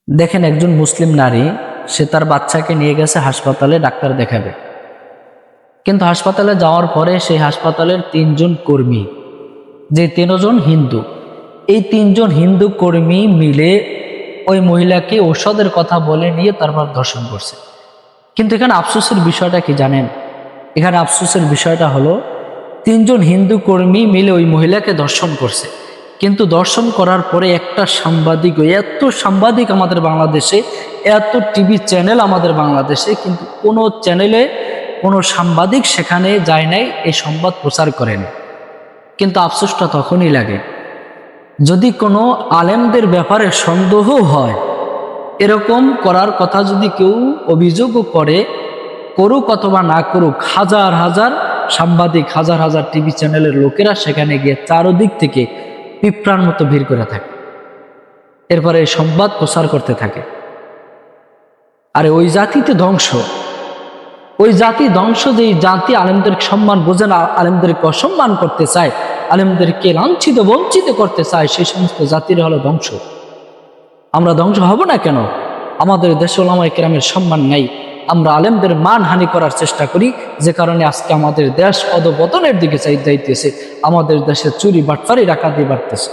দেখেন, একজন মুসলিম নারী সে তার বাচ্চাকে নিয়ে গেছে হাসপাতালে ডাক্তার দেখাবে, কিন্তু হাসপাতালে যাওয়ার পরে সেই হাসপাতালের 3জন কর্মী, যে 3জন হিন্দু, এই 3জন হিন্দু কর্মী মিলে ওই মহিলাকে ঔষধের কথা বলে নিয়ে তারপর ধর্ষণ করছে। কিন্তু এখানে আফসোসের বিষয়টা কি জানেন? এখানে আফসোসের বিষয়টা হলো 3জন হিন্দু কর্মী মিলে ওই মহিলাকে ধর্ষণ করছে, কিন্তু দর্শন করার পরে একটা সাংবাদিক, এত সাংবাদিক আমাদের বাংলাদেশে, এত টিভি চ্যানেল আমাদের বাংলাদেশে, কিন্তু কোনো চ্যানেলে কোনো সাংবাদিক সেখানে যায় নাই, এই সংবাদ প্রচার করেন। কিন্তু আফসোসটা তখনই লাগে যদি কোনো আলেমদের ব্যাপারে সন্দেহ হয়, এরকম করার কথা যদি কেউ অভিযোগও করে, করুক অথবা না করুক, হাজার হাজার সাংবাদিক, হাজার হাজার টিভি চ্যানেলের লোকেরা সেখানে গিয়ে চারদিক থেকে পিঁপড়ার মতো ভিড় করে থাকে, এরপরে এই সংবাদ প্রচার করতে থাকে। আরে ওই জাতিতে ধ্বংস, ওই জাতি ধ্বংস, যে জাতি আলেমদের সম্মান বোঝে না, আলেমদেরকে অসম্মান করতে চায়, আলেমদেরকে লাঞ্ছিত বঞ্চিত করতে চায়, সেই সমস্ত জাতির হলো ধ্বংস। আমরা ধ্বংস হব না কেন? আমাদের দেশে ওলামায়ে কেরামের সম্মান নাই, আমরা আলেমদের মানহানি করার চেষ্টা করি, যে কারণে আজকে আমাদের দেশ অধপতনের দিকে যাইতেছে, আমাদের দেশে চুরি বাটপারি ডাকাতি বাড়তেছে।